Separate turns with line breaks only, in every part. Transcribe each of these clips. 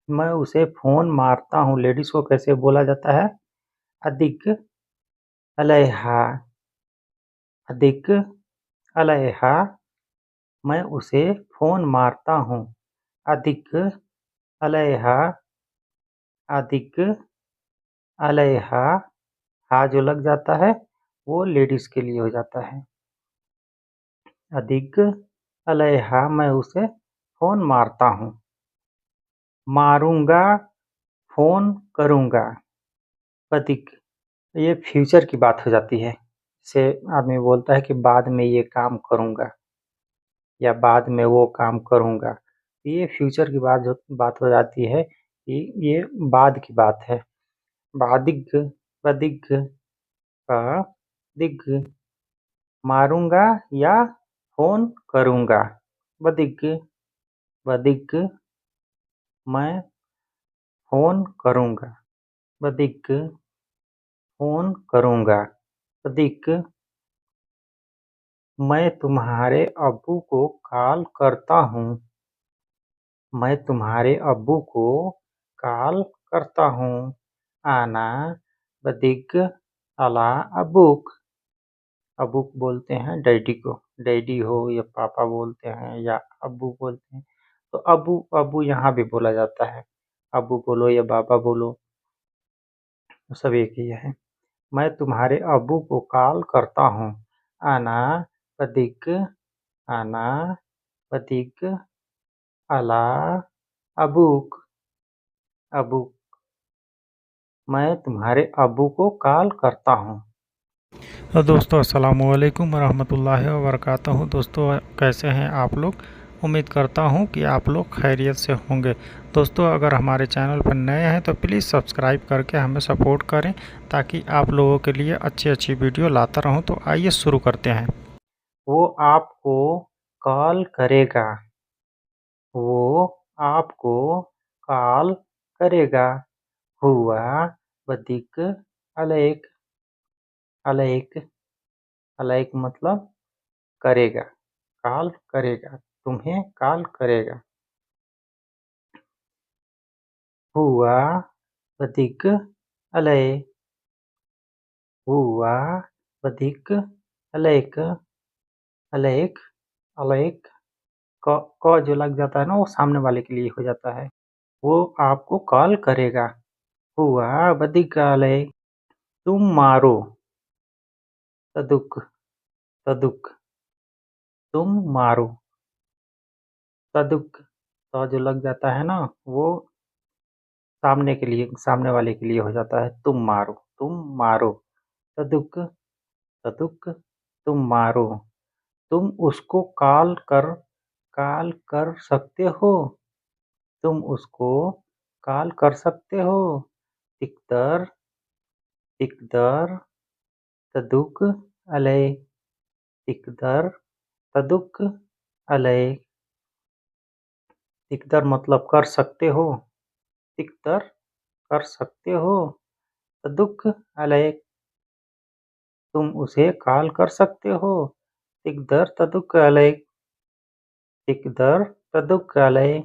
मैं उसे फ़ोन मारता हूँ लेडीज़ को कैसे बोला जाता है? अधिक अलैहा, अधिक अलैहा, मैं उसे फ़ोन मारता हूँ। अधिक अलैहा, अधिक अलैहा, हा जो लग जाता है वो लेडीज़ के लिए हो जाता है। अधिक अलैहा, मैं उसे फ़ोन मारता हूँ। मारूँगा, फ़ोन करूँगा। अधिक ये फ्यूचर की बात हो जाती है। जैसे आदमी बोलता है कि बाद में ये काम करूँगा या बाद में वो काम करूँगा। ये फ्यूचर की बात हो जाती है कि ये बाद की बात है। बादिग बदिग दिग मारूँगा या फ़ोन करूँगा। बदिग बदिग मैं फ़ोन करूँगा। बदिग फ़ोन करूँगा। बदिग मैं तुम्हारे अब्बू को कॉल करता हूँ। मैं तुम्हारे अब्बू को कॉल करता हूँ। आना बदिग अला अबूक। अबूक बोलते हैं डैडी को, डैडी हो या पापा बोलते हैं या अब्बू बोलते हैं। तो अब्बू अब्बू यहाँ भी बोला जाता है। अब्बू बोलो या बाबा बोलो, सब एक ही है। मैं तुम्हारे अब्बू को कॉल करता हूँ। आना बदिग आना बदिग अला अबूक। अबूक मैं तुम्हारे अब्बू को कॉल करता हूँ।
दोस्तों अस्सलाम वालेकुम रहमतुल्लाहि व बरकातहू। दोस्तों कैसे हैं आप लोग? उम्मीद करता हूं कि आप लोग खैरियत से होंगे। दोस्तों अगर हमारे चैनल पर नए हैं तो प्लीज़ सब्सक्राइब करके हमें सपोर्ट करें ताकि आप लोगों के लिए अच्छी अच्छी वीडियो लाता रहूं। तो आइए शुरू करते हैं।
वो आपको कॉल करेगा। वो आपको कॉल करेगा। हुआ बदिक अलैक। अलैक अलैक मतलब करेगा, कॉल करेगा, तुम्हें कॉल करेगा। हुआ बदिक अलय। हुआ बदिक अलैक। अलैक अलैक क जो लग जाता है ना वो सामने वाले के लिए हो जाता है। वो आपको कॉल करेगा। हुआ बदिक अलय। तुम मारो तदुक। तदुक तुम मारो। तदुक जो लग जाता है ना वो सामने वाले के लिए हो जाता है। तुम मारो, तुम मारो। तदुक तदुक तुम मारो। तुम उसको कॉल कर सकते हो। तुम उसको कॉल कर सकते हो। तिकदर तिकदर तदुक अलय। तिकदर तदुक अलय। तिकदर मतलब कर सकते हो। तिकदर कर सकते हो। तदुक अलय तुम उसे कॉल कर सकते हो। तिकदर तदुक अलय। तिकदर तदुक अलय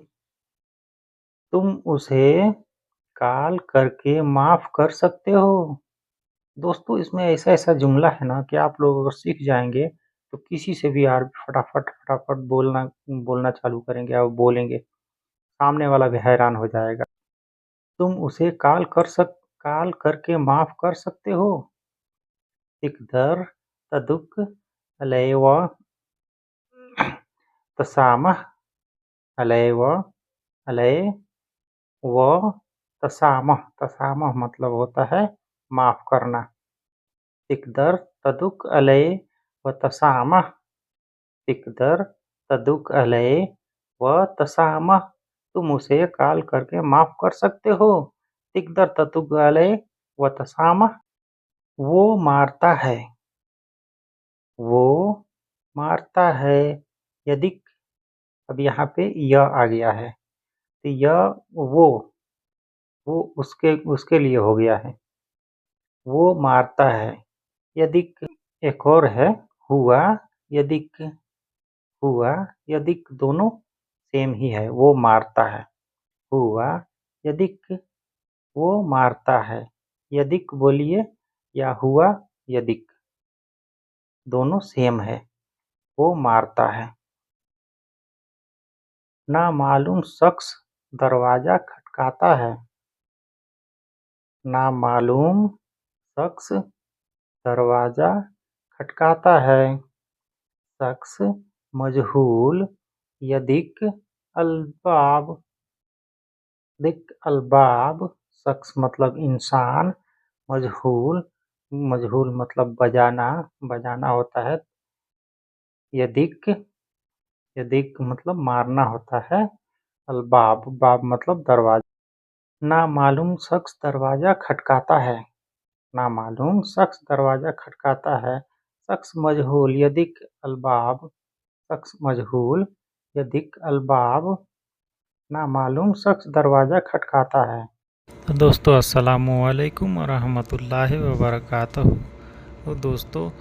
तुम उसे कॉल करके माफ़ कर सकते हो। दोस्तों इसमें ऐसा-ऐसा जुमला है ना कि आप लोग अगर सीख जाएँगे तो किसी से भी यार फटाफट बोलना बोलना चालू करेंगे और बोलेंगे, सामने वाला भी हैरान हो जाएगा। तुम उसे कॉल करके माफ़ कर सकते हो। तिकदर तदुक अलय व तसामह अलय व अलय व तसामह। तसामह मतलब होता है माफ़ करना। तिकदर तदुक अलय व तसामह। तिकदर तदुक अलय व तसामह तुम उसे कॉल करके माफ़ कर सकते हो। तिकदर तदुक अलय व तसामह वो मारता है। वो मारता है। यदिक अब यहाँ पे य आ गया है तो य वो वो उसके लिए हो गया है। वो मारता है। यदिक एक और है हुआ यदिक। हुआ यदिक दोनों सेम ही है। वो मारता है। हुआ यदिक वो मारता है। यदिक बोलिए या हुआ यदिक, दोनों सेम है। वो मारता है। नामालूम शख्स दरवाजा खटकाता है। नामालूम शख्स दरवाजा खटकाता है। शख्स मजहूल यदिक अलबाब। अलबाब शख्स मतलब इंसान, मजहूल मतलब बजाना होता है। यदिक मतलब मारना होता है। अलबाब बाब मतलब दरवाजा। नामालूम शख्स दरवाजा खटकाता है। नामालूम शख्स दरवाजा खटकाता है। शख्स मजहूल यदिक अलबाब। शख्स मजहूल यदिक अलबाब। नामालूम शख्स दरवाजा खटकाता है।
तो दोस्तों अस्सलामुअलैकुम वरहमतुल्लाहि वबरकातुहू। तो दोस्तों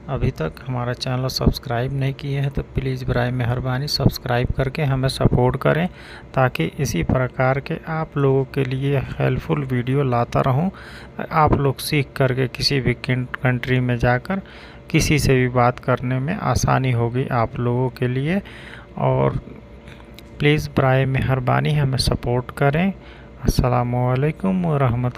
अभी तक हमारा चैनल सब्सक्राइब नहीं किए हैं तो प्लीज़ बराए मेहरबानी सब्सक्राइब करके हमें सपोर्ट करें, ताकि इसी प्रकार के आप लोगों के लिए हेल्पफुल वीडियो लाता रहूं। आप लोग सीख करके किसी भी कंट्री में जाकर किसी से भी बात करने में आसानी होगी आप लोगों के लिए। और प्लीज़ बराए मेहरबानी हमें सपोर्ट करें। अस्सलामुअलैकुम वरहमतुल्लाहि।